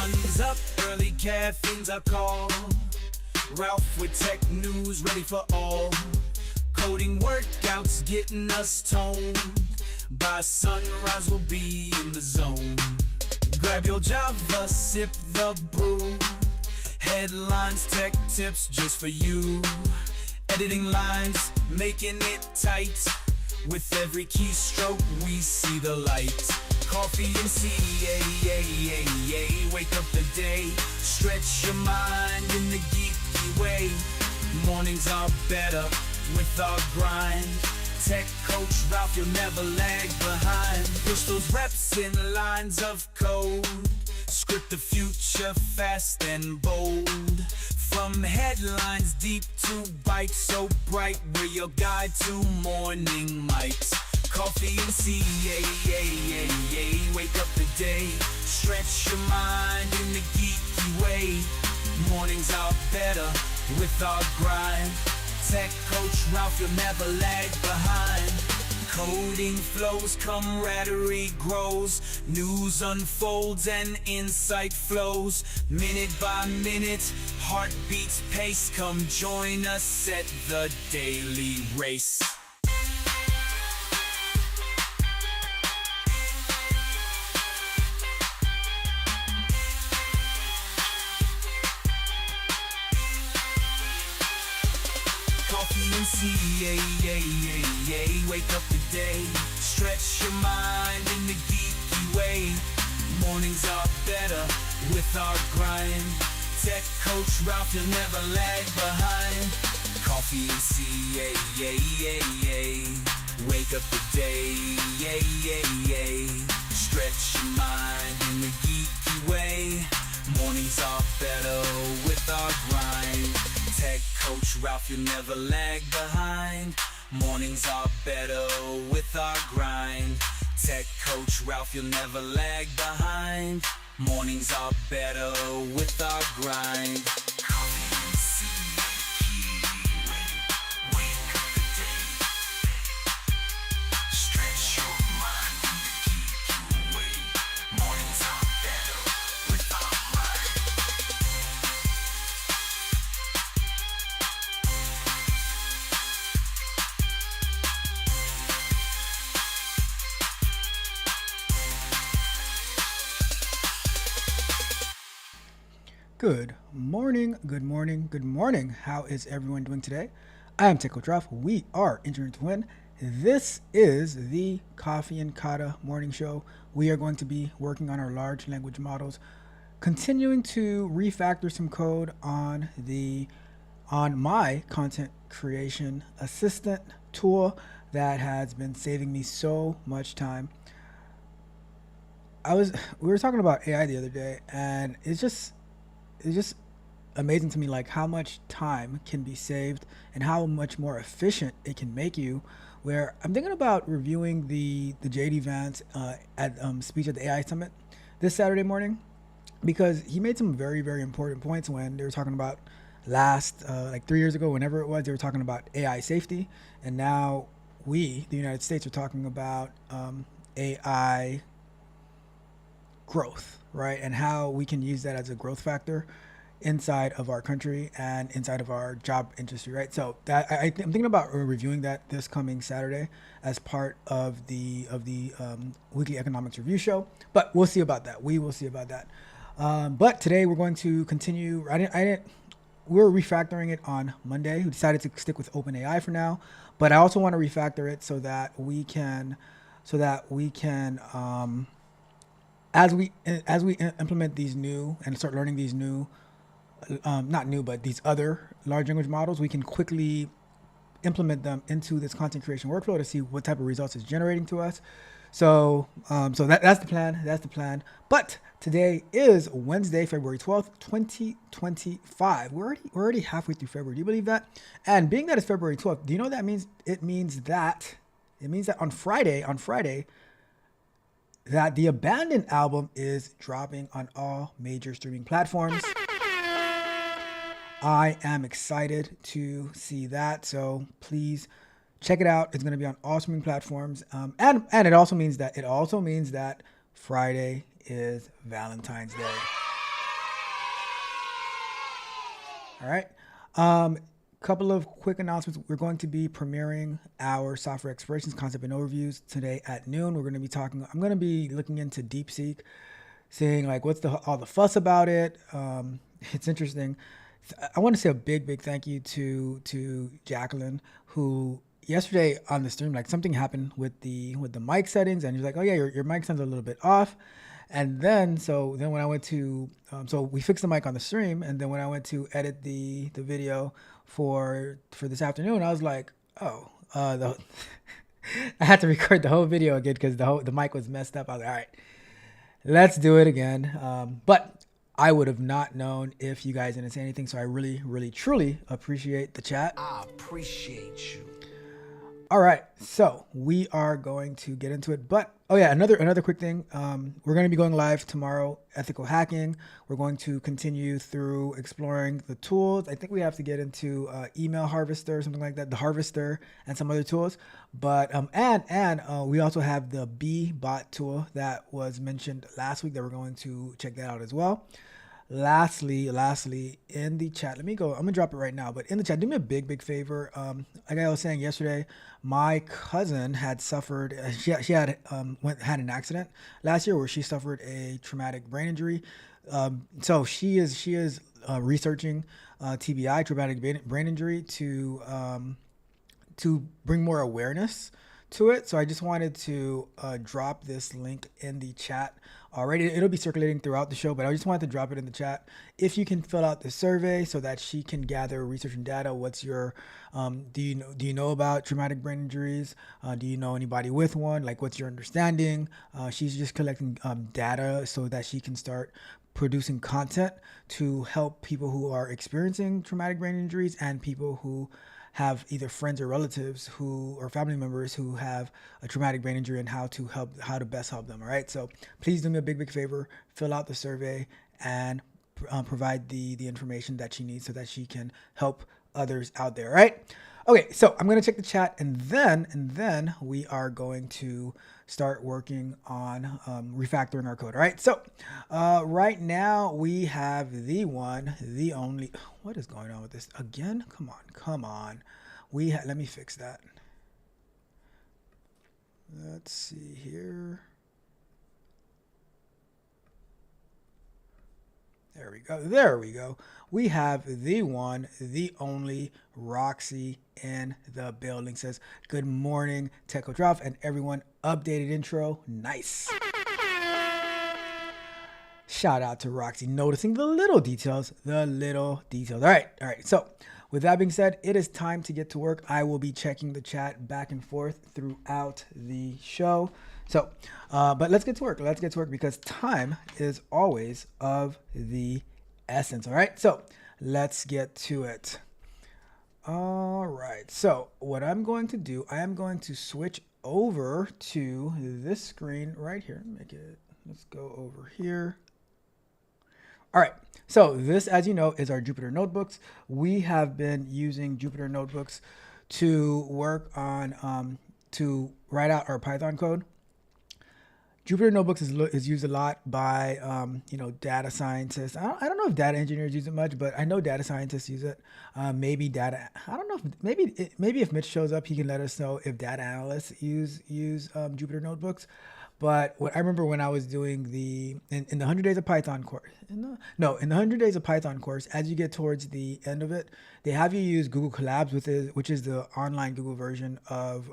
Sun's up, early caffeine's a call. Ralph with tech news ready for all. Coding workouts getting us toned. By sunrise we'll be in the zone. Grab your Java, sip the brew. Headlines, tech tips just for you. Editing lines, making it tight. With every keystroke we see the light. Coffee and CAA, wake up the day. Stretch your mind in the geeky way. Mornings are better with our grind. Tech coach Ralph, you'll never lag behind. Push those reps in lines of code. Script the future fast and bold. From headlines deep to bites so bright, we're your guide to morning mics. Coffee and CAA, wake up the day. Stretch your mind in the geeky way. Mornings are better with our grind. Tech coach Ralph, you'll never lag behind. Coding flows, camaraderie grows. News unfolds and insight flows. Minute by minute, heartbeats pace. Come join us at the daily race. Coffee and CAA, wake up the day. Stretch your mind in the geeky way. Mornings are better with our grind. Tech coach Ralph, you'll never lag behind. Coffee and CAA, wake up the day. Stretch your mind in the geeky way. Mornings are better with our grind. Tech coach Ralph, you'll never lag behind. Mornings are better with our grind. Tech coach Ralph, you'll never lag behind. Mornings are better with our grind. Coffee and CAA, wake up the day. Stretch your mind in the geeky way. Mornings are better with our grind. Good morning, good morning, good morning. How is everyone doing today? I am Tech Coach Ralph. We are Engineering to Win. This is the Coffee and Kata morning show. We are going to be working on our large language models, continuing to refactor some code on my content creation assistant tool that has been saving me so much time. We were talking about AI the other day, and it's just amazing to me, like how much time can be saved and how much more efficient it can make you. Where I'm thinking about reviewing the JD Vance speech at the AI Summit this Saturday morning, because he made some very, very important points when they were talking about like 3 years ago, whenever it was, they were talking about AI safety, and now we, the United States, are talking about AI growth, right? And how we can use that as a growth factor inside of our country and inside of our job industry, right? So that I'm thinking about reviewing that this coming Saturday as part of the weekly economics review show. But we'll see about that. We will see about that. But today we're going to continue. We're refactoring it on Monday. We decided to stick with OpenAI for now, but I also want to refactor it so that we can as we implement these new and start learning these new, not new, but these other large language models, we can quickly implement them into this content creation workflow to see what type of results it's generating to us. So that's the plan. That's the plan. But today is Wednesday, February 12th, 2025. We're already halfway through February. Do you believe that? And being that it's February 12th, do you know what that means? It means that on Friday, that the Abandoned album is dropping on all major streaming platforms. I am excited to see that. So please check it out. It's going to be on all streaming platforms. And it also means that Friday is Valentine's Day. All right. Couple of quick announcements. We're going to be premiering our software explorations concept and overviews today at noon. We're going to be talking. I'm going to be looking into DeepSeek, seeing like what's all the fuss about it. It's interesting. I want to say a big thank you to Jacqueline, who yesterday on the stream, like something happened with the mic settings, and you're like, oh yeah, your mic sounds a little bit off. And then when I went to so we fixed the mic on the stream, and then when I went to edit the video for this afternoon, I was like, oh, the I had to record the whole video again because the mic was messed up. I was like, all right, let's do it again. But I would have not known if you guys didn't say anything. So I really truly appreciate the chat. I appreciate you. All right, so we are going to get into it. But oh yeah, another quick thing. We're going to be going live tomorrow. Ethical hacking. We're going to continue through exploring the tools. I think we have to get into email harvester or something like that, the harvester and some other tools. But we also have the B bot tool that was mentioned last week that we're going to check that out as well. Lastly, in the chat, I'm gonna drop it right now, but in the chat, do me a big favor. Like I was saying yesterday, my cousin had suffered, she had an accident last year where she suffered a traumatic brain injury. So she is researching TBI, traumatic brain injury, to bring more awareness to it. So I just wanted to drop this link in the chat already. It'll be circulating throughout the show, but I just wanted to drop it in the chat. If you can fill out the survey so that she can gather research and data. What's your do you know about traumatic brain injuries? Do you know anybody with one? Like, what's your understanding? She's just collecting data so that she can start producing content to help people who are experiencing traumatic brain injuries and people who have either friends or relatives or family members who have a traumatic brain injury, and how to best help them. All right. So please do me a big favor, fill out the survey and provide the information that she needs so that she can help others out there. All right. Okay. So I'm going to check the chat, and then we are going to start working on refactoring our code. All right. So right now we have the one, the only. What is going on with this again? Come on. Let me fix that. Let's see here. There we go. We have the one, the only Roxy in the building. Says, good morning, Techo Drop, and everyone. Updated intro. Nice. Shout out to Roxy, noticing the little details. All right. So with that being said, it is time to get to work. I will be checking the chat back and forth throughout the show. So, but let's get to work. Because time is always of the essence. All right. So let's get to it. All right. So what I'm going to do, I am going to switch over to this screen right here. Let's go over here. All right, so this, as you know, is our Jupyter Notebooks. We have been using Jupyter Notebooks to work on, to write out our Python code. Jupyter Notebooks is used a lot by, data scientists. I don't know if data engineers use it much, but I know data scientists use it. I don't know if maybe if Mitch shows up, he can let us know if data analysts use Jupyter Notebooks. But what I remember when I was doing in the 100 Days of Python course, in the 100 Days of Python course, as you get towards the end of it, they have you use Google Colabs, which is the online Google version of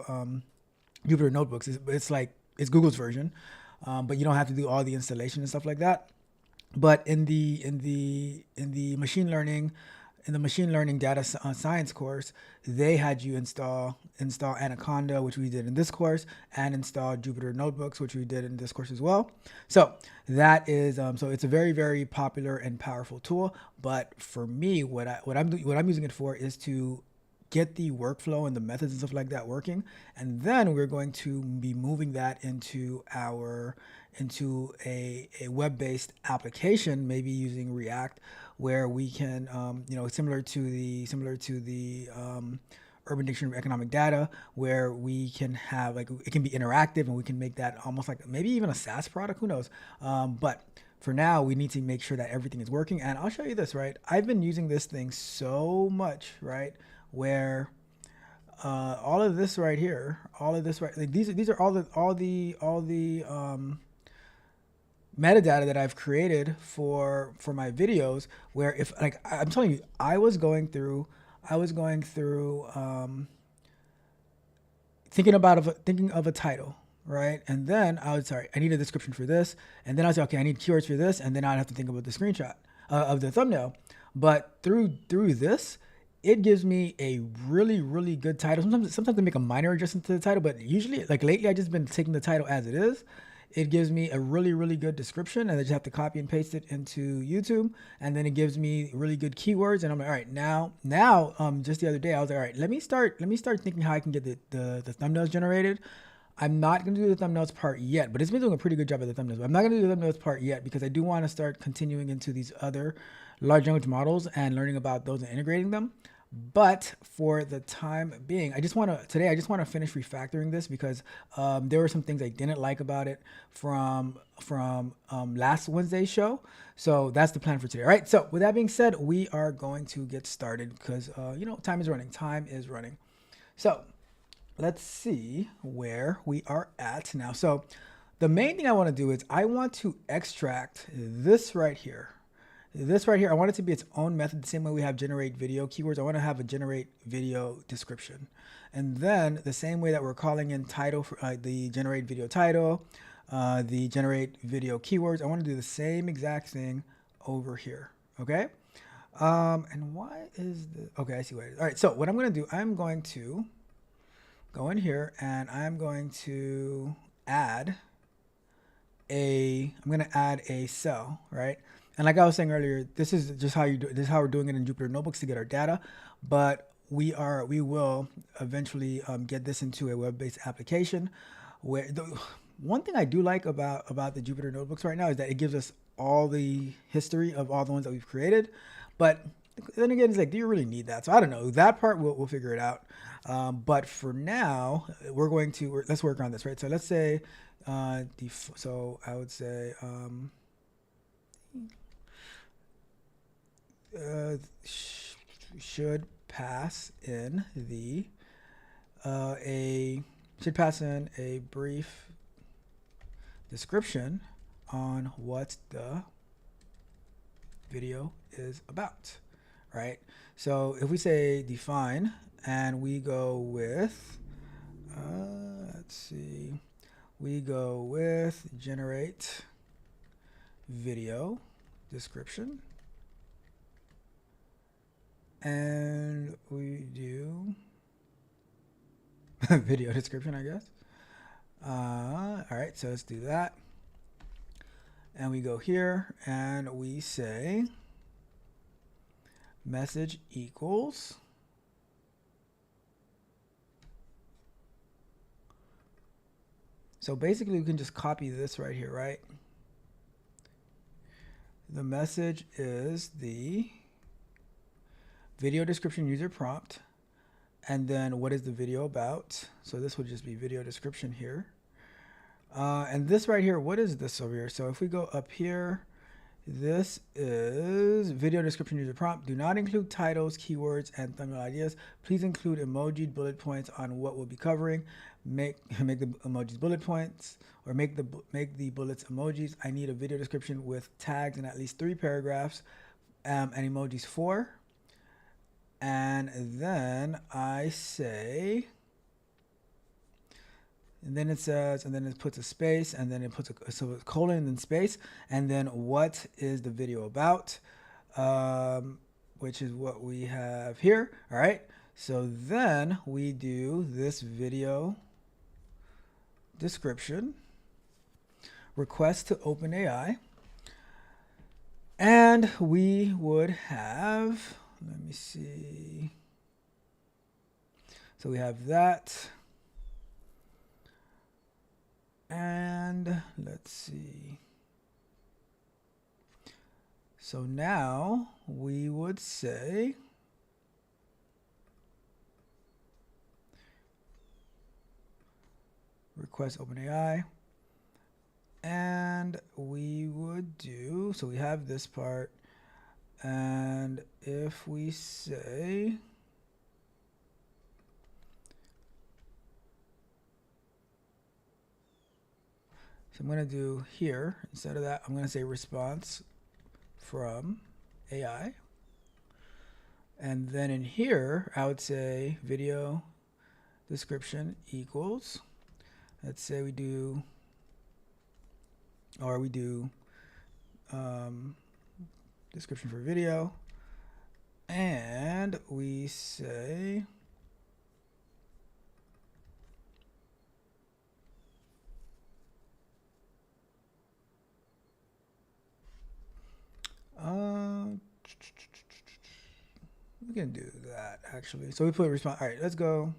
Jupyter Notebooks. It's Google's version, but you don't have to do all the installation and stuff like that. But in the machine learning data science course, they had you install Anaconda, which we did in this course, and install Jupyter Notebooks, which we did in this course as well. So that is so it's a very popular and powerful tool. But for me, what I'm using it for is to get the workflow and the methods and stuff like that working, and then we're going to be moving that into a web-based application, maybe using React, where we can, similar to the Urban Dictionary of Economic Data, where we can have it can be interactive, and we can make that almost like maybe even a SaaS product. Who knows? But for now, we need to make sure that everything is working. And I'll show you this, right? I've been using this thing so much, right? Where all of this right here, all of this right, like these are all the metadata that I've created for my videos. Where if like I'm telling you, I was going through thinking of a title, right? And then I need a description for this, and then I was like, okay, I need keywords for this, and then I'd have to think about the screenshot of the thumbnail. But through this, it gives me a really good title. Sometimes I make a minor adjustment to the title, but usually, like lately, I just been taking the title as it is. It gives me a really good description, and I just have to copy and paste it into YouTube, and then it gives me really good keywords. And I'm like, all right, now, just the other day, I was like, all right, let me start thinking how I can get the thumbnails generated. I'm not going to do the thumbnails part yet, but it's been doing a pretty good job at the thumbnails. But I'm not going to do the thumbnails part yet because I do want to start continuing into these other large language models and learning about those and integrating them. But for the time being, I just want to finish refactoring this because there were some things I didn't like about it from last Wednesday's show. So that's the plan for today. All right. So with that being said, we are going to get started because time is running. So let's see where we are at now. So the main thing I want to do is I want to extract this right here. I want it to be its own method, the same way we have generate video keywords. I want to have a generate video description. And then the same way that we're calling in title for the generate video title, the generate video keywords, I want to do the same exact thing over here. Okay. And why is the, okay, I see what it is. All right. So what I'm going to do, I'm going to go in here and I'm going to add a cell, right? And like I was saying earlier, this is just how you do. This is how we're doing it in Jupyter Notebooks to get our data. But we will eventually get this into a web-based application. Where one thing I do like about the Jupyter Notebooks right now is that it gives us all the history of all the ones that we've created. But then again, it's like, do you really need that? So I don't know. That part we'll figure it out. But for now, let's work on this, right? So let's say so I would say. Should pass in a brief description on what the video is about, right? So if we say define and we go with we go with generate video description. And we do video description, I guess. All right, so let's do that. And we go here and we say message equals so basically we can just copy this right here, right? The message is the video description user prompt, and then what is the video about? So this would just be video description here. And this right here, what is this over here? So if we go up here, this is video description user prompt. Do not include titles, keywords, and thumbnail ideas. Please include emoji bullet points on what we'll be covering. Make the emojis bullet points, or make the bullets emojis. I need a video description with tags in at least 3 paragraphs, and emojis 4. And then I say, and then it says, and then it puts a space, and then it puts a colon and then space, and then what is the video about, which is what we have here. All right. So then we do this video description request to OpenAI, and we would have, let me see. So we have that. And let's see. So now we would say request OpenAI. And we would do, so we have this part, and if we say, so I'm going to do here, instead of that, I'm going to say response from AI. And then in here, I would say video description equals, let's say we do, or we do description for video, and we say we can do that actually. So we put response. All right, let's go.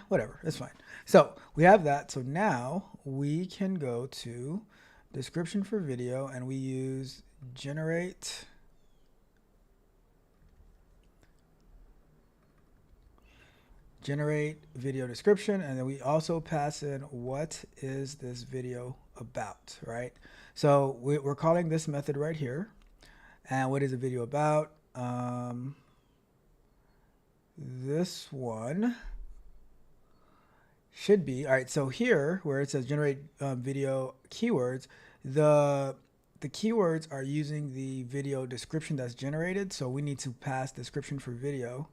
Whatever, it's fine. So we have that. So now we can go to description for video, and we use generate video description, and then we also pass in what is this video about, right? So we're calling this method right here, and what is a video about? This one should be, all right, so here where it says generate video keywords, the keywords are using the video description that's generated, so we need to pass description for video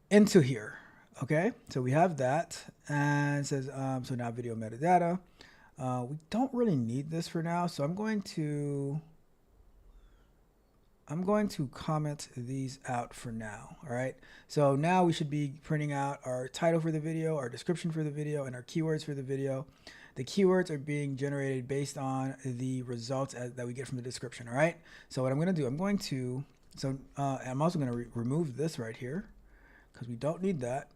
into here. Okay, so we have that, and it says so now video metadata. We don't really need this for now, so I'm going to comment these out for now. All right, so now we should be printing out our title for the video, our description for the video, and our keywords for the video. The keywords are being generated based on the results that we get from the description. All right, so what I'm going to do, I'm also going to remove this right here because we don't need that.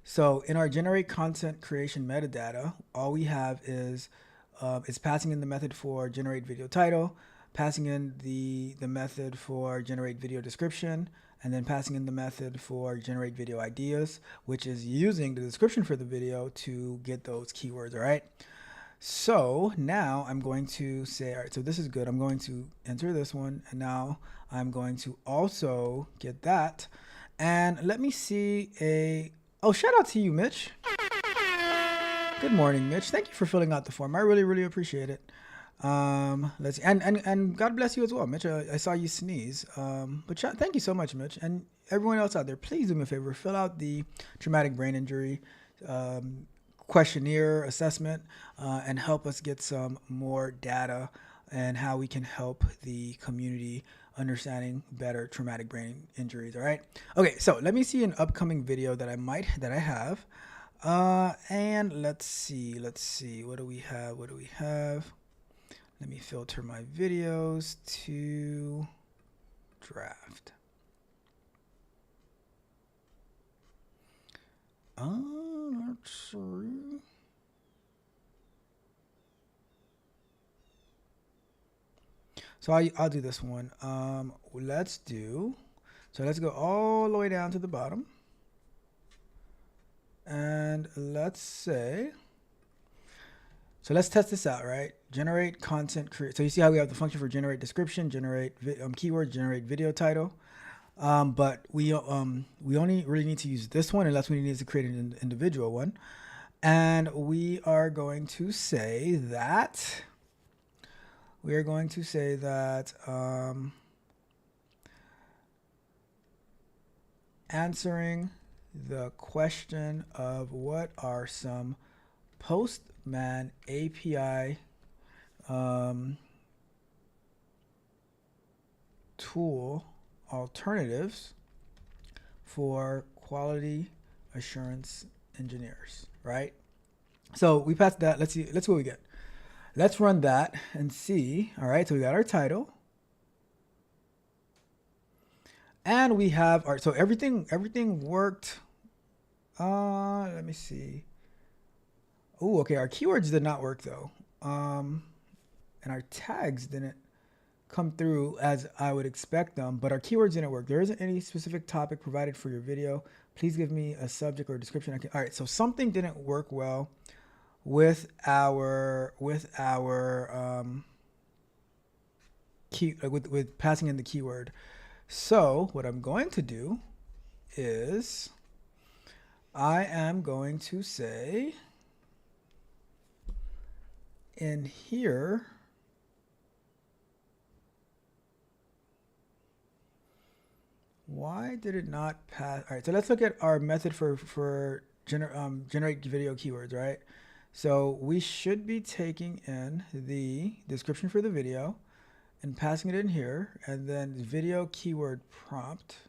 So in our generate content creation metadata, all we have is passing in the method for generate video title, passing in the method for generate video description, and then passing in the method for generate video ideas, which is using the description for the video to get those keywords. All right. So now I'm going to say, all right, so this is good. I'm going to enter this one, and now I'm going to also get that. And let me see oh, shout out to you, Mitch. Good morning, Mitch. Thank you for filling out the form. I really, really appreciate it. Let's see. And God bless you as well, Mitch. I saw you sneeze. But thank you so much, Mitch. And everyone else out there, please do me a favor. Fill out the traumatic brain injury questionnaire assessment and help us get some more data and how we can help the community understanding better traumatic brain injuries. All right. Okay. So let me see an upcoming video that I have. And let's see. What do we have? Let me filter my videos to draft. Let's see. So I'll do this one. Let's go all the way down to the bottom. And let's say, so let's test this out, right? Generate content create. So you see how we have the function for generate description, generate keyword, generate video title. But we only really need to use this one unless we need to create an individual one. And we are going to say that answering the question of what are some Postman API tool alternatives for quality assurance engineers, right? So we passed that. Let's see what we get. Let's run that and see. All right, so we got our title. And we have our, so everything worked. Let me see. Oh, okay, our keywords did not work though. And our tags didn't come through as I would expect them, but our keywords didn't work. There isn't any specific topic provided for your video. Please give me a subject or a description. All right, so something didn't work well with our with passing in the keyword. So what I'm going to do is I am going to say in here, why did it not pass? All right, so let's look at our method for generate video keywords, right? So we should be taking in the description for the video and passing it in here, and then video keyword prompt.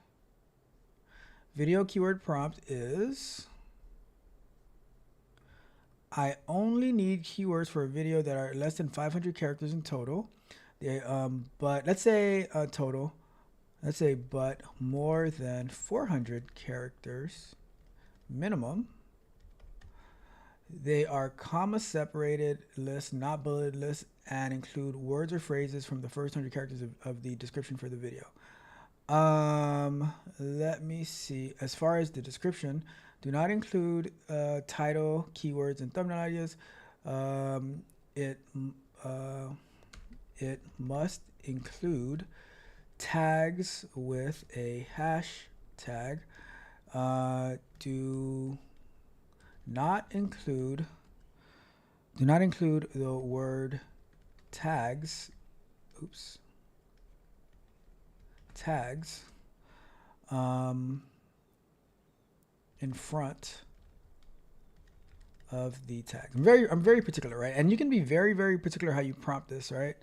Video keyword prompt is, I only need keywords for a video that are less than 500 characters in total. But let's say total. Let's say but more than 400 characters minimum. They are comma separated lists, not bulleted lists, and include words or phrases from the first 100 characters of the description for the video. Let me see. As far as the description, do not include title, keywords, and thumbnail ideas. It must include tags with a hashtag. Do not include the word tags. Oops. Tags in front of the tag. I'm very particular, right? And you can be very, very particular how you prompt this, right?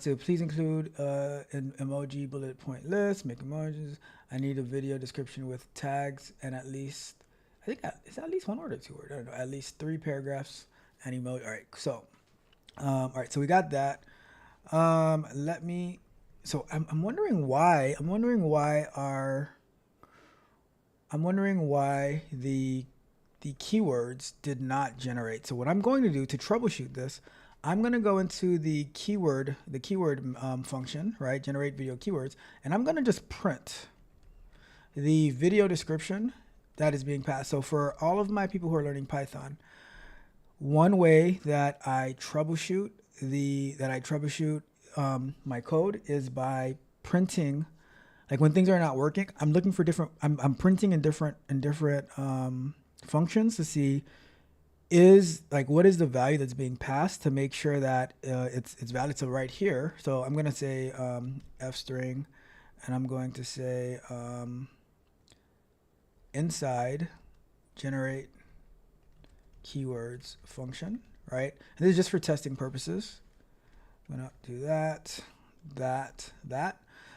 So please include an emoji bullet point list, make emojis. I need a video description with tags and at least, I think it's at least one word or two words. I don't know, at least 3 paragraphs and emoji. All right, so all right, so we got that. So I'm wondering why the keywords did not generate. So what I'm going to do to troubleshoot this, I'm going to go into the keyword function, right? Generate video keywords, and I'm going to just print the video description that is being passed. So for all of my people who are learning Python, one way that I troubleshoot my code is by printing. Like when things are not working, I'm looking for different. I'm printing in different functions to see what is the value that's being passed to make sure that it's valid. So right here, so I'm gonna say f string, and I'm going to say inside generate keywords function, right? And this is just for testing purposes. I'm gonna do that.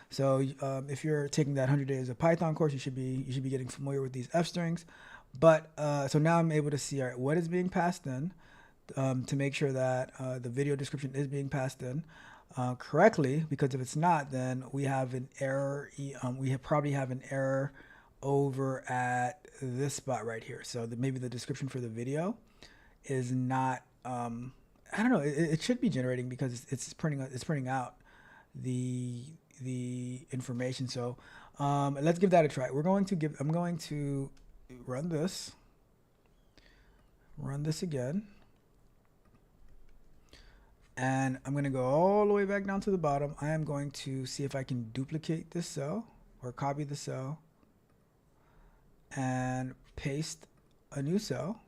So if you're taking that 100 days of Python course, you should be getting familiar with these f strings. But so now I'm able to see, all right, what is being passed in to make sure that the video description is being passed in correctly. Because if it's not, then we have an error. Probably have an error over at this spot right here. So maybe the description for the video is not. I don't know. It should be generating because it's printing out the information. So let's give that a try. I'm going to run this again, and I'm going to go all the way back down to the bottom. I am going to see if I can duplicate this cell or copy the cell and paste a new cell,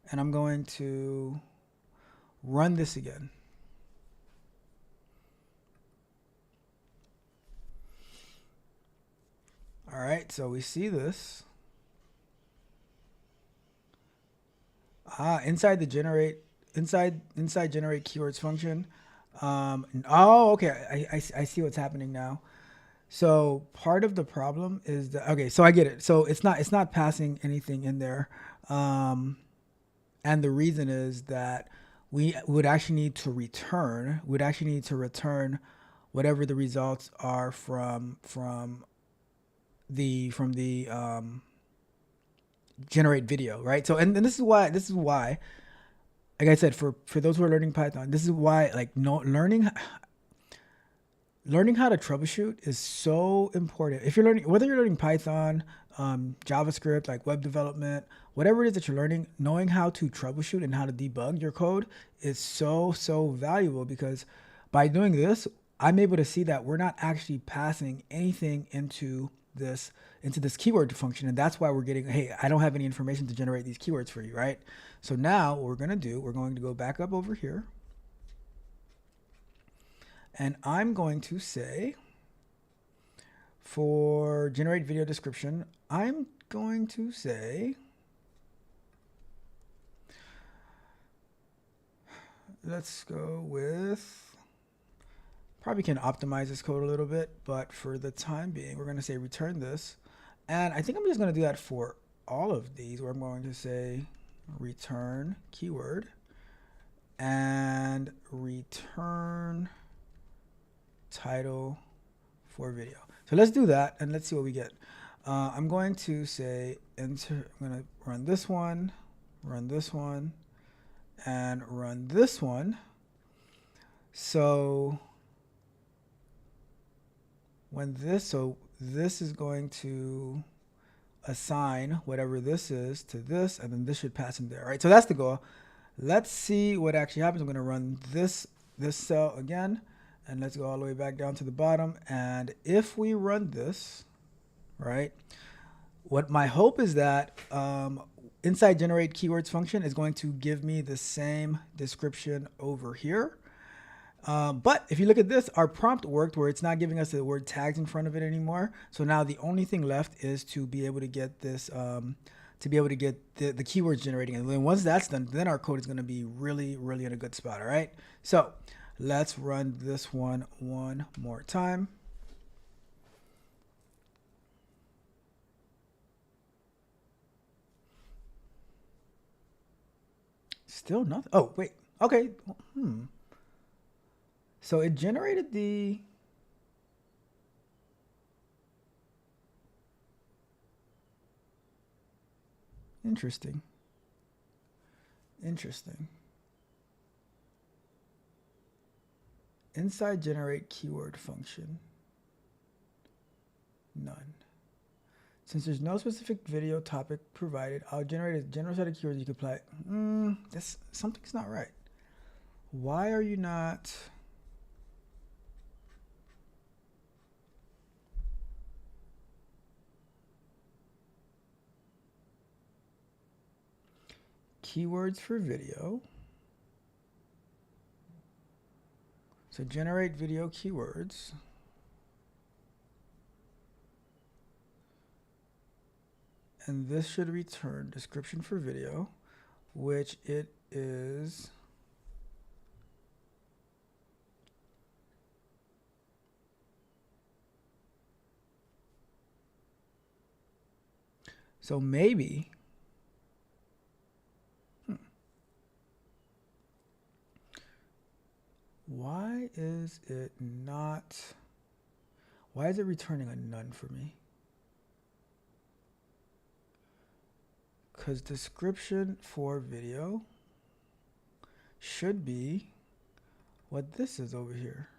and I'm going to run this again. All right, so we see this. Inside generate keywords function. Oh, okay. I see what's happening now. So part of the problem is that, okay, so I get it. So it's not passing anything in there. And the reason is that we would actually need to return whatever the results are from the generate video, right? So and this is why like I said, for those who are learning Python, this is why like learning how to troubleshoot is so important. If you're learning, whether you're learning Python, JavaScript, like web development, whatever it is that you're learning, knowing how to troubleshoot and how to debug your code is so valuable, because by doing this, I'm able to see that we're not actually passing anything into this keyword function, and that's why we're getting, hey, I don't have any information to generate these keywords for you, right? So now what we're gonna do, we're going to go back up over here, and I'm going to say for generate video description, I'm going to say, let's go with, probably can optimize this code a little bit, but for the time being, we're going to say return this. And I think I'm just going to do that for all of these, where I'm going to say return keyword and return title for video. So let's do that and let's see what we get. I'm going to say enter, I'm going to run this one, and run this one. So this is going to assign whatever this is to this, and then this should pass in there, right? So that's the goal. Let's see what actually happens. I'm going to run this cell again, and let's go all the way back down to the bottom. And if we run this, right, what my hope is that inside generate keywords function is going to give me the same description over here. But if you look at this, our prompt worked where it's not giving us the word tags in front of it anymore. So now the only thing left is to be able to get this, to be able to get the keywords generating. And then once that's done, then our code is going to be really in a good spot. All right. So let's run this one more time. Still nothing. Oh, wait. Okay. So it generated the interesting. Inside generate keyword function, none. Since there's no specific video topic provided, I'll generate a general set of keywords you can apply. Something's not right. Why are you not? Keywords for video. So generate video keywords. And this should return description for video, which it is. So maybe, why is it returning a none for me? Because description for video should be what this is over here.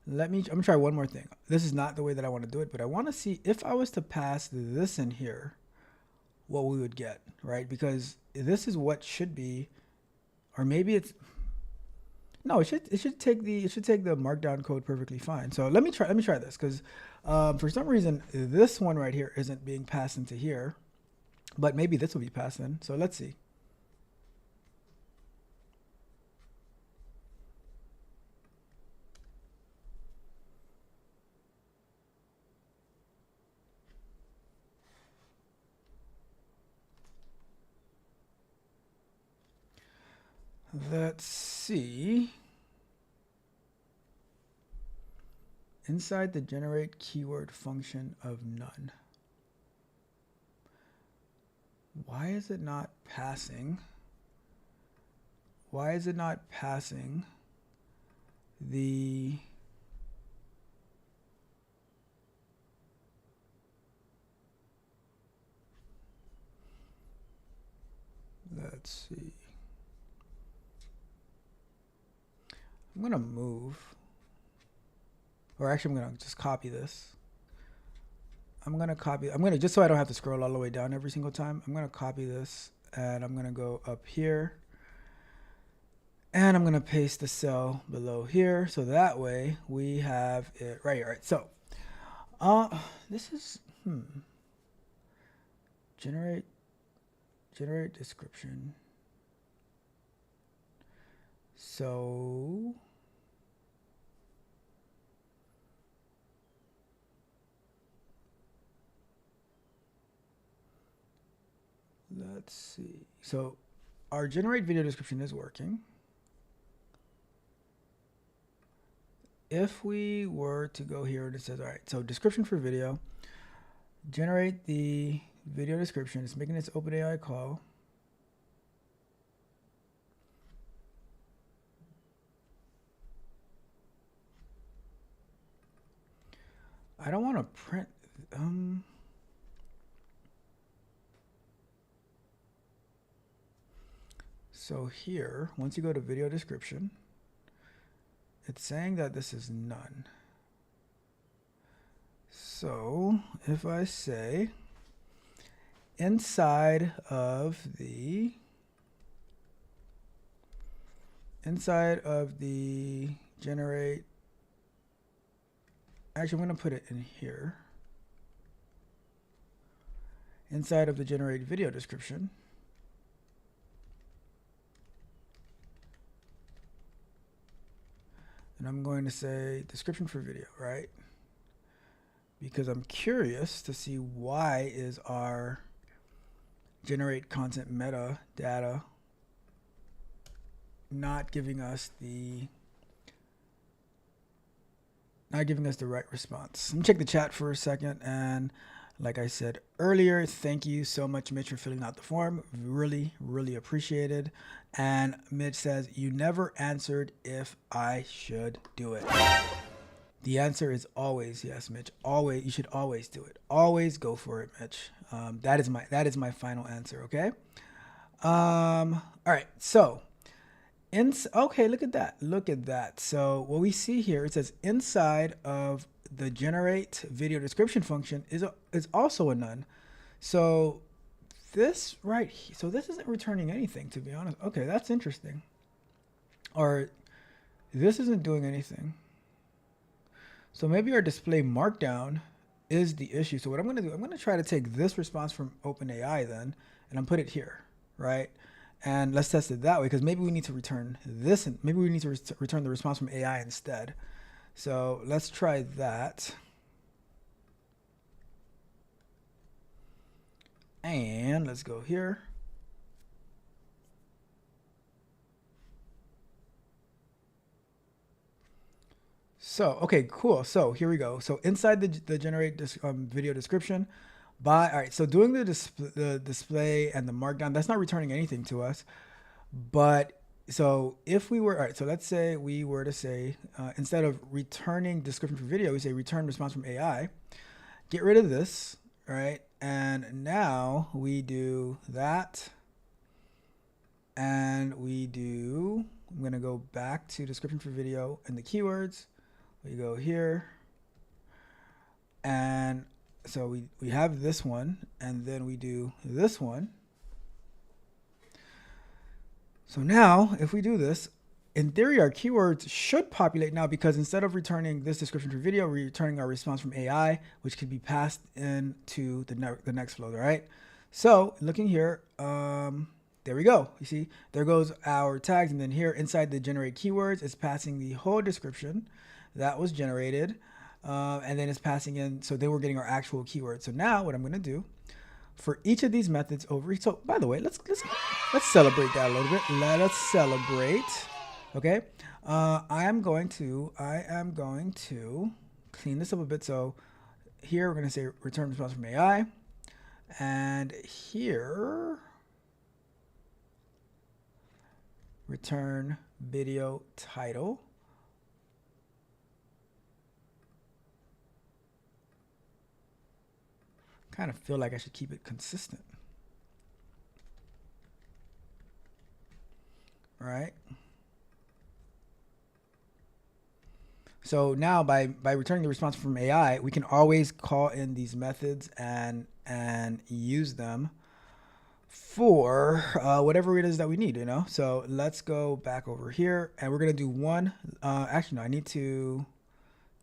I'm gonna try one more thing. This is not the way that I want to do it, but I want to see if I was to pass this in here, what we would get, right? Because this is what should be, or maybe it's, no, it should take the markdown code perfectly fine. So let me try this, because for some reason this one right here isn't being passed into here, but maybe this will be passed in. So let's see. Let's see. Inside the generate keyword function of none. Why is it not passing? Why is it not passing the Let's see. I'm gonna move, or actually I'm gonna just copy this. I'm gonna just so I don't have to scroll all the way down every single time. I'm gonna copy this and I'm gonna go up here and I'm gonna paste the cell below here. So that way we have it right here. All right, so this is generate description. So let's see. So our generate video description is working. If we were to go here and it says, all right, so description for video, generate the video description. It's making its OpenAI call. I don't want to print. So here, once you go to video description, it's saying that this is none. So if I say inside of the generate, actually I'm going to put it in here. Inside of the generate video description, and I'm going to say description for video, right? Because I'm curious to see why is our generate content metadata not giving us the right response. Let me check the chat for a second. And like I said earlier, thank you so much, Mitch, for filling out the form. Really, really appreciated. And Mitch says, you never answered if I should do it. The answer is always yes, Mitch. Always, you should always do it. Always go for it, Mitch. That is my final answer. Okay. All right. So, okay, look at that. Look at that. So what we see here, it says inside of the generate video description function is also a none. So this right here, so this isn't returning anything, to be honest. Okay, that's interesting. Or this isn't doing anything. So maybe our display markdown is the issue. So what I'm going to do, I'm going to try to take this response from OpenAI then, and I'm put it here, right? And let's test it that way, because maybe we need to return this, and maybe we need to return the response from AI instead. So let's try that. And let's go here. So, okay, cool. So here we go. So inside the generate video description, all right, so doing the display and the markdown, that's not returning anything to us. But so if we were, all right, so let's say we were to say, instead of returning description for video, we say return response from AI, get rid of this, right? And now we do that. And we do, I'm going to go back to description for video and the keywords. We go here. And so we have this one, and then we do this one. So now if we do this, in theory, our keywords should populate now, because instead of returning this description for video, we're returning our response from AI, which could be passed into the next flow, right? So looking here, there we go. You see, there goes our tags. And then here inside the generate keywords, it's passing the whole description that was generated. And then it's passing in, so then we're getting our actual keywords. So now what I'm going to do for each of these methods over, so by the way, let's celebrate that a little bit. Let us celebrate. Okay. I am going to clean this up a bit. So here we're going to say return response from AI, and here return video title. Kind of feel like I should keep it consistent. All right. So now by returning the response from AI, we can always call in these methods and use them for whatever it is that we need, you know? So let's go back over here and we're going to do one. Actually, no, I need to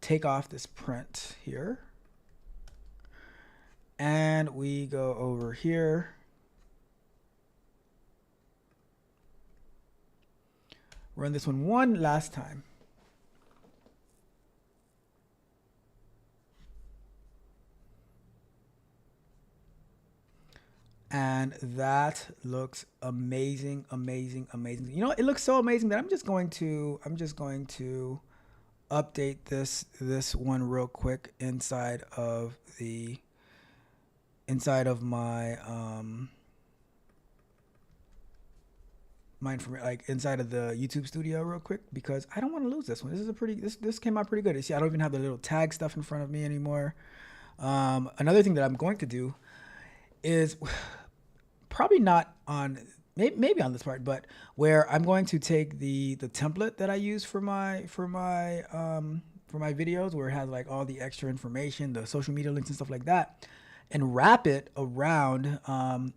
take off this print here. And we go over here. Run this one last time. And that looks amazing, amazing, amazing. You know, it looks so amazing that I'm just going to update this one real quick inside of my like inside of the YouTube studio real quick, because I don't want to lose this one. This is a pretty this came out pretty good. You see, I don't even have the little tag stuff in front of me anymore. Another thing that I'm going to do is probably not on maybe on this part, but where I'm going to take the template that I use for my videos, where it has like all the extra information, the social media links and stuff like that, and wrap it around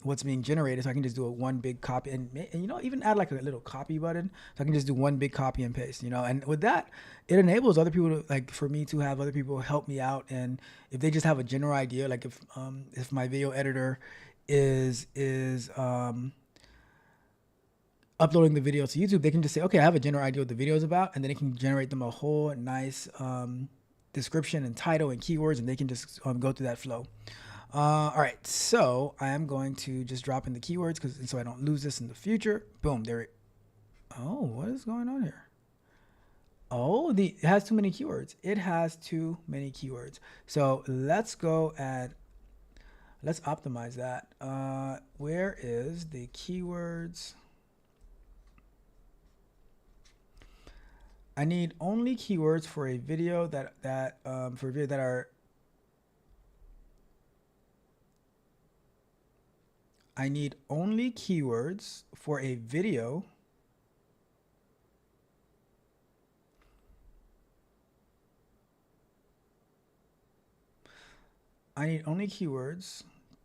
what's being generated, so I can just do a one big copy and you know, even add like a little copy button, so I can just do one big copy and paste, you know. And with that, it enables other people to, like, for me to have other people help me out, and if they just have a general idea, like if my video editor is uploading the video to YouTube, they can just say, okay, I have a general idea what the video is about, and then it can generate them a whole nice description and title and keywords, and they can just go through that flow. All right, so I am going to just drop in the keywords so I don't lose this in the future. Boom, there it. Oh, what is going on here? Oh, it has too many keywords. It has too many keywords. So let's go and let's optimize that. Where is the keywords? I need only keywords for a video that are. I need only keywords for a video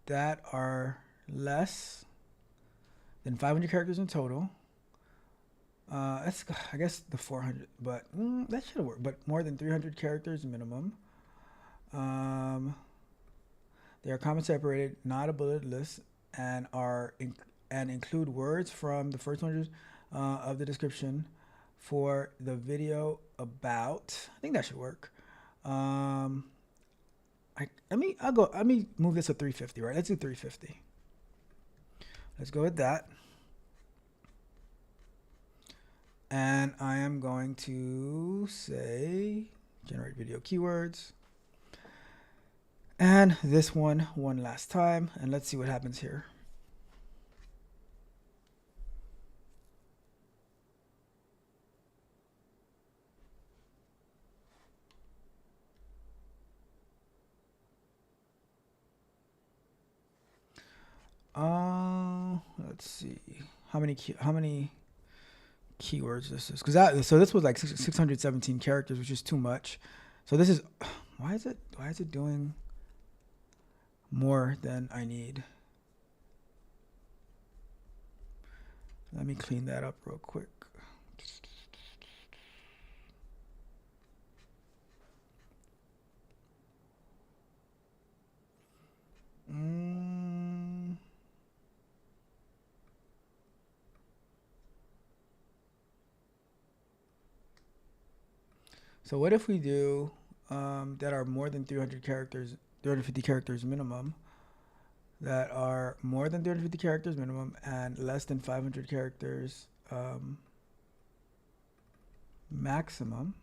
that are less than 500 characters in total. That's, I guess, the 400, but that should work. But more than 300 characters minimum. They are comma separated, not a bullet list, and include words from the first 100 of the description for the video about. I think that should work. Let me move this to 350, right? Let's do 350. Let's go with that. And I am going to say generate video keywords. And this one last time, and let's see what happens here. Let's see how many keywords this is, because so this was like 617 characters, which is too much. So this is why is it doing more than I need? Let me clean that up real quick. So what if we do that are more than 300 characters, 350 characters minimum, that are more than 350 characters minimum and less than 500 characters maximum.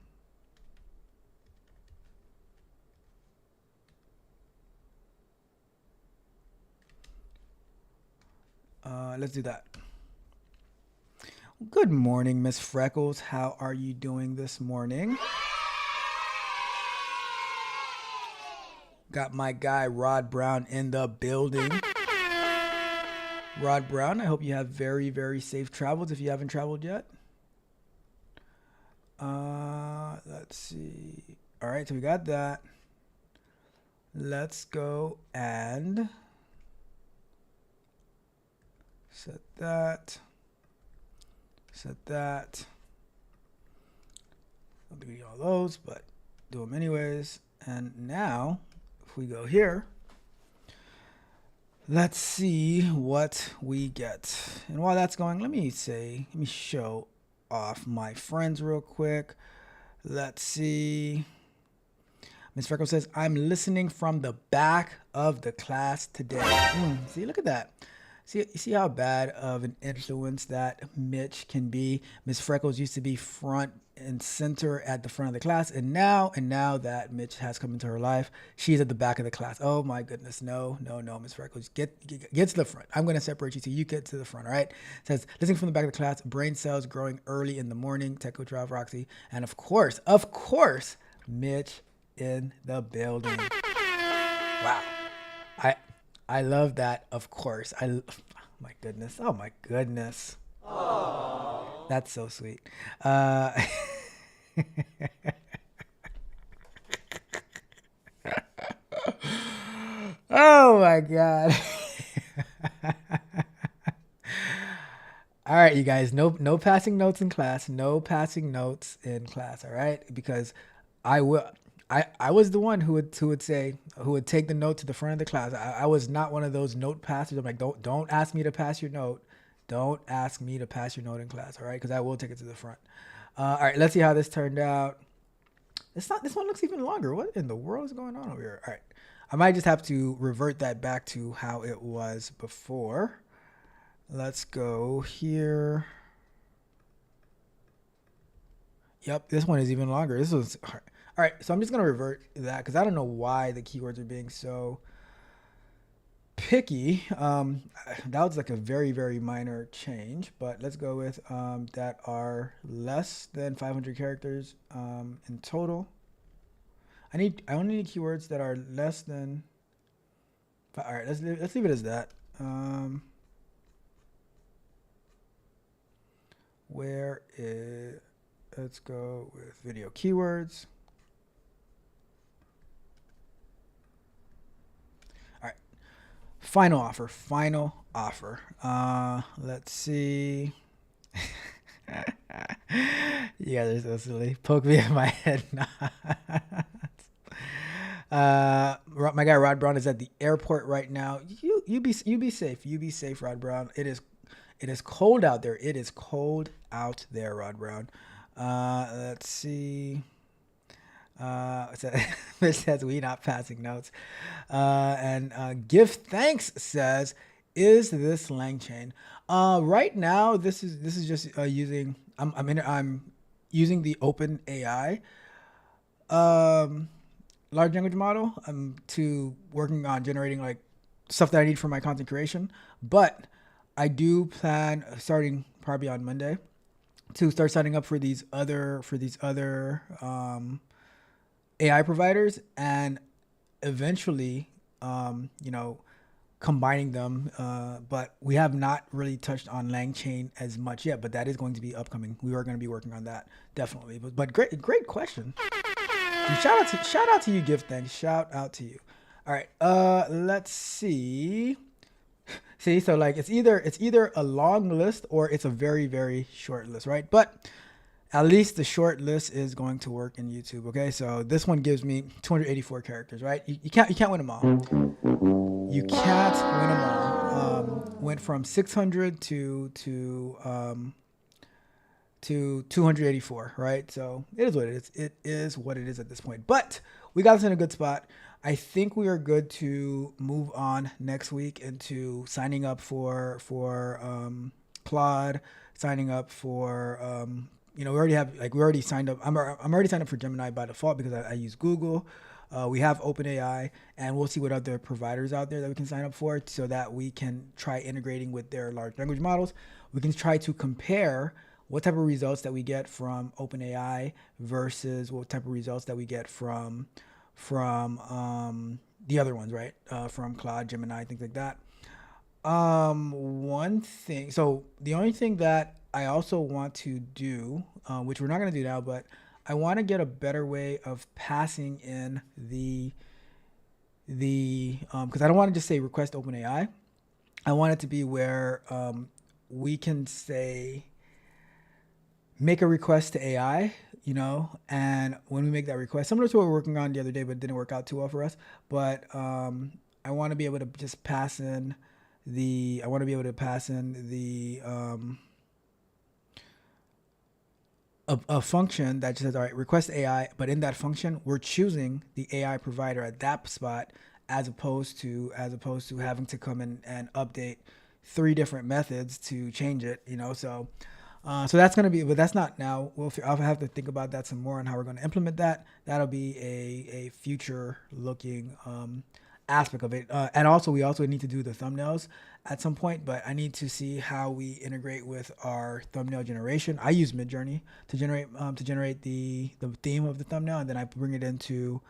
Let's do that. Good morning, Miss Freckles. How are you doing this morning? Got my guy Rod Brown in the building. Rod Brown, I hope you have very, very safe travels if you haven't traveled yet. Let's see. All right, so we got that. Let's go and set that. Set that. I'll delete all those, but do them anyways. And now, if we go here, let's see what we get. And while that's going, let me show off my friends real quick. Let's see. Ms. Freckles says, I'm listening from the back of the class today. See, look at that. See how bad of an influence that Mitch can be. Ms. Freckles used to be front and center at the front of the class, and now that Mitch has come into her life, she's at the back of the class. Oh my goodness, no, Ms. Freckles, get to the front. I'm going to separate you so you get to the front. All right. It says, listening from the back of the class, brain cells growing early in the morning. Techo Drive, Roxy, and of course, Mitch in the building. Wow. I love that. Of course. My goodness. Oh my goodness. Aww. That's so sweet. Oh my God. All right, you guys, no passing notes in class. No passing notes in class. All right. Because I was the one who would take the note to the front of the class. I was not one of those note passers. I'm like, don't ask me to pass your note. Don't ask me to pass your note in class. All right, because I will take it to the front. All right, let's see how this turned out. This one looks even longer. What in the world is going on over here? All right, I might just have to revert that back to how it was before. Let's go here. Yep, this one is even longer. This was hard. All right, so I'm just going to revert that because I don't know why the keywords are being so picky. That was like a very, very minor change, but let's go with that are less than 500 characters in total. I only need keywords that are less than. All right, let's leave it as that. Let's go with video keywords. Final offer. Let's see. Yeah, they're so silly. Poke me in my head. My guy Rod Brown is at the airport right now. You be safe. You be safe, Rod Brown. It is cold out there. It is cold out there, Rod Brown. Let's see. It says we not passing notes. And Give Thanks says, is this LangChain? Right now, this is just using. I'm using the OpenAI large language model. To working on generating like stuff that I need for my content creation. But I do plan starting probably on Monday to start signing up for these other AI providers and eventually, combining them. But we have not really touched on LangChain as much yet, but that is going to be upcoming. We are going to be working on that definitely. But great question. And shout out to you, Give Thanks. Shout out to you. All right. Let's see. See, so like it's either a long list or it's a very, very short list, right? But at least the short list is going to work in YouTube. Okay, so this one gives me 284 characters, right? You can't win them all. You can't win them all. Went from 600 to 284, right? So it is what it is. It is what it is at this point. But we got us in a good spot. I think we are good to move on next week into signing up for Claude, signing up for we already signed up. I'm already signed up for Gemini by default because I use Google. We have OpenAI, and we'll see what other providers out there that we can sign up for so that we can try integrating with their large language models. We can try to compare what type of results that we get from OpenAI versus what type of results that we get from the other ones, right? From Claude, Gemini, things like that. One thing. So the only thing that I also want to do, which we're not going to do now, but I want to get a better way of passing in the because I don't want to just say request OpenAI. I want it to be where we can say make a request to AI, and when we make that request, similar to what we were working on the other day, but it didn't work out too well for us. But I want to be able to just pass in I want to be able to pass in a function that just says, all right, request AI, but in that function, we're choosing the AI provider at that spot, as opposed to having to come in and update three different methods to change it, so that's going to be, but that's not now. I'll have to think about that some more and how we're going to implement that. That'll be a future looking aspect of it. And also, we also need to do the thumbnails at some point, but I need to see how we integrate with our thumbnail generation. I use Midjourney to generate the theme of the thumbnail, and then I bring it into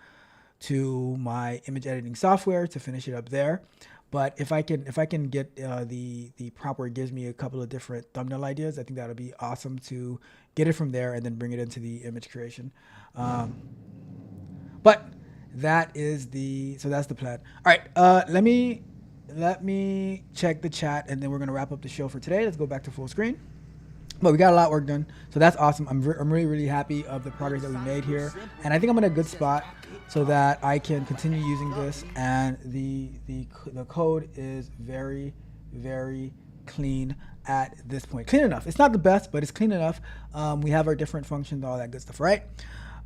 my image editing software to finish it up there. But if I can get the prompt where it gives me a couple of different thumbnail ideas, I think that'll be awesome to get it from there and then bring it into the image creation. But that's the plan. All right, let me check the chat, and then we're gonna wrap up the show for today. Let's go back to full screen. But we got a lot of work done, so that's awesome. I'm really happy of the progress that we made here, and I think I'm in a good spot so that I can continue using this. And the code is very, very clean at this point. Clean enough. It's not the best, but it's clean enough. We have our different functions, all that good stuff, right?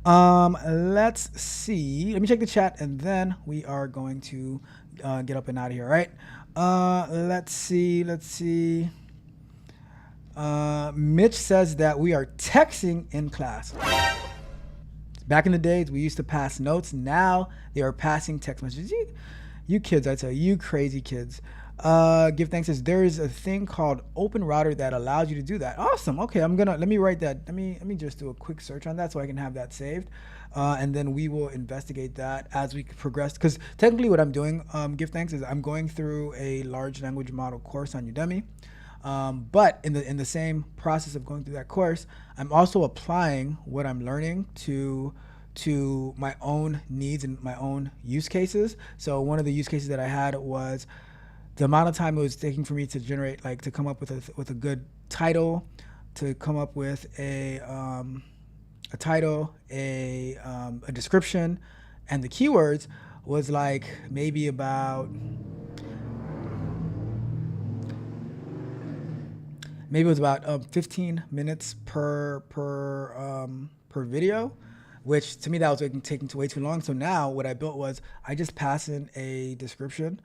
Let's see. Let me check the chat, and then we are going to get up and out of here. All right. Let's see. Mitch says that we are texting in class. Back in the days, we used to pass notes. Now they are passing text messages. You kids, I tell you, you crazy kids. Give thanks says there is a thing called OpenRouter that allows you to do that. Awesome. Okay, let me write that. Let me just do a quick search on that so I can have that saved, and then we will investigate that as we progress. Because technically, what I'm doing, give thanks, is I'm going through a large language model course on Udemy. But in the same process of going through that course, I'm also applying what I'm learning to my own needs and my own use cases. So one of the use cases that I had was the amount of time it was taking for me to generate, like, to come up with a good title, to come up with a title, a description, and the keywords was like maybe about 15 minutes per video, which to me that was taking way too long. So now what I built was I just pass in a description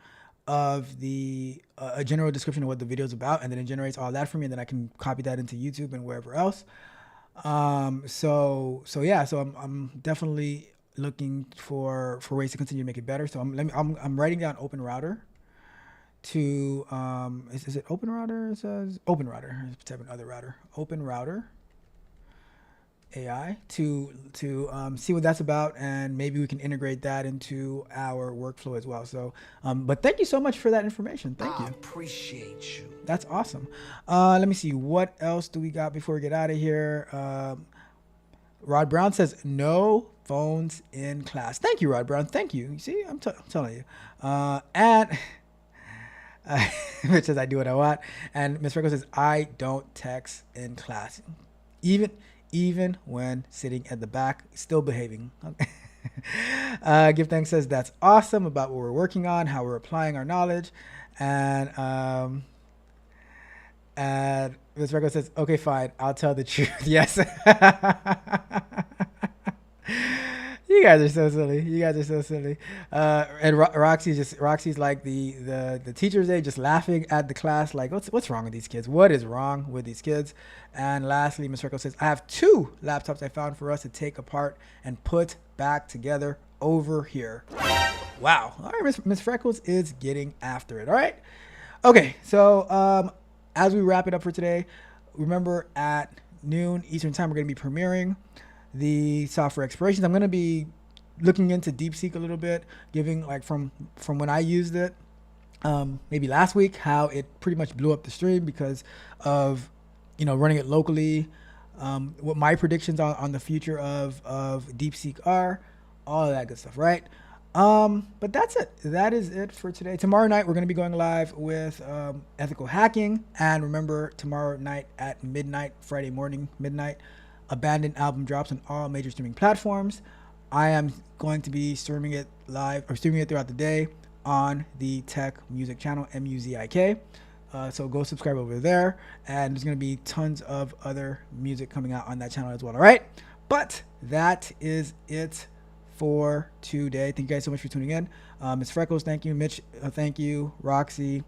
of a general description of what the video is about, and then it generates all that for me, and then I can copy that into YouTube and wherever else. So I'm definitely looking for ways to continue to make it better. So I'm writing down OpenRouter to is it OpenRouter? It says OpenRouter. Let's type in other router. OpenRouter AI to see what that's about, and maybe we can integrate that into our workflow as well. So, but thank you so much for that information. Thank you. I appreciate you. That's awesome. Let me see, what else do we got before we get out of here? Rod Brown says no phones in class. Thank you, Rod Brown. Thank you. You see, I'm telling you. And Mitch says I do what I want, and Miss Freckles says I don't text in class, even when sitting at the back, still behaving. Give thanks says that's awesome about what we're working on, how we're applying our knowledge, and Miss Freckles says okay, fine, I'll tell the truth. Yes. You guys are so silly. And Roxy's like the teachers, they just laughing at the class, like what's wrong with these kids? What is wrong with these kids? And lastly, Ms. Rickles says, I have 2 laptops I found for us to take apart and put back together over here. Wow. All right, Ms. Freckles is getting after it. All right. Okay, so as we wrap it up for today, remember at noon Eastern time, we're going to be premiering the software explorations. I'm going to be looking into DeepSeek a little bit, giving like from when I used it maybe last week, how it pretty much blew up the stream because of, running it locally. What my predictions on the future of DeepSeek are, all of that good stuff, right? But that's it. That is it for today. Tomorrow night, we're going to be going live with ethical hacking. And remember, tomorrow night at midnight, Friday morning, midnight, Abandoned album drops on all major streaming platforms. I am going to be streaming it live or streaming it throughout the day on the Tech Music channel, MUZIK. So go subscribe over there. And there's going to be tons of other music coming out on that channel as well. All right. But that is it for today. Thank you guys so much for tuning in. Ms. Freckles, thank you. Mitch, thank you. Roxy,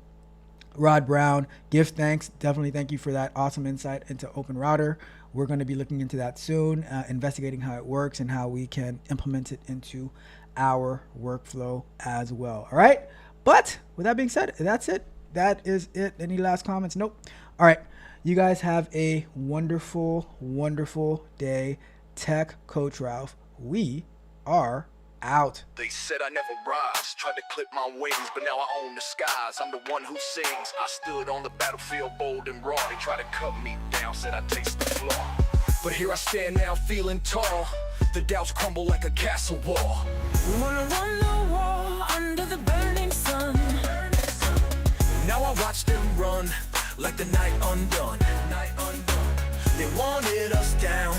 Rod Brown, give thanks. Definitely thank you for that awesome insight into Open Router. We're going to be looking into that soon, investigating how it works and how we can implement it into our workflow as well. All right. But with that being said, that's it. That is it. Any last comments? Nope. All right. You guys have a wonderful, wonderful day. Tech Coach Ralph. We are out. They said I never rise, tried to clip my wings, but now I own the skies. I'm the one who sings. I stood on the battlefield bold and raw. They tried to cut me down, said I taste the flaw. But here I stand now feeling tall. The doubts crumble like a castle wall. We wanna run the wall under the burning sun. Now I watch them run like the night undone. They wanted us down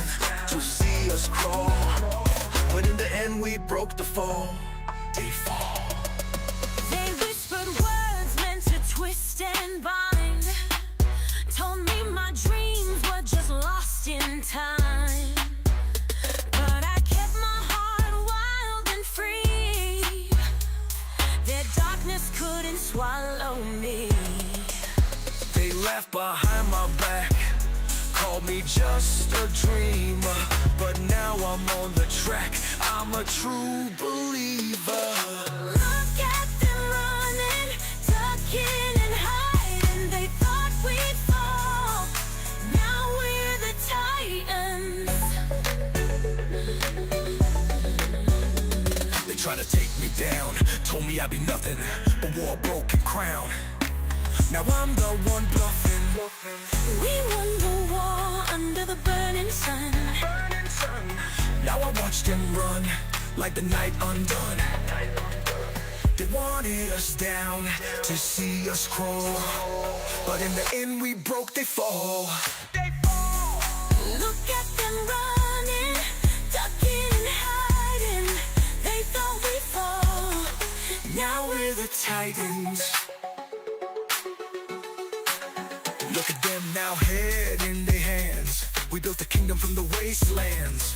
to see us crawl, but in the end we broke the fall. They fall. They whispered words meant to twist and bind. Told me my dreams were just lost in time. But I kept my heart wild and free. Their darkness couldn't swallow me. They laughed behind my back, called me just a dreamer. But now I'm on the track, I'm a true believer. Look at them running, ducking and hiding. They thought we'd fall, now we're the titans. They try to take me down, told me I'd be nothing but wore a broken crown. Now I'm the one bluffing. We won the war under the burning sun. Now I watch them run like the night undone. They wanted us down to see us crawl, but in the end we broke, they fall. Look at them running, ducking and hiding. They thought we'd fall, Now we're the titans. Look at them now, head in their hands. We built a kingdom from the wastelands.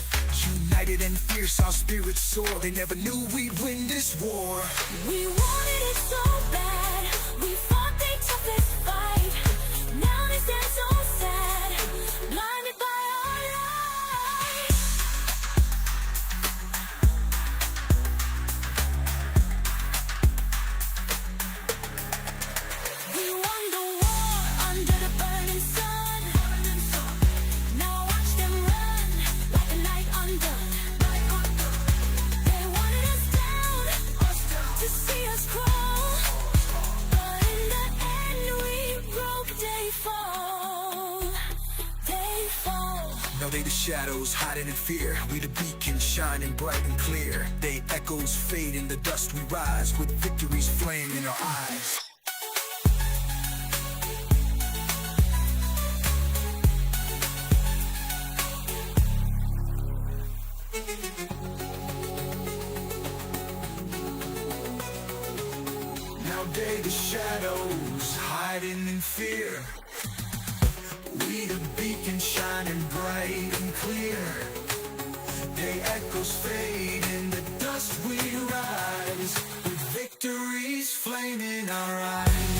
United and fierce, our spirits soar. They never knew we'd win this war. we wanted it so bad. We fought, they took this fight. Now they stand so sad, blinded by our lies. We won the war under the burning sun. Now watch them run like a night undone. They wanted us down to see us crawl, but in the end we broke. They fall, they fall. Now they the shadows hiding in fear. We the beacon shining bright and clear. They echoes fade in the dust we rise, with victory's flame in our eyes. Now they the shadows hiding in fear. We the beacon shining bright and clear. They echoes fade in the dust we rise, with victory's flame in our eyes.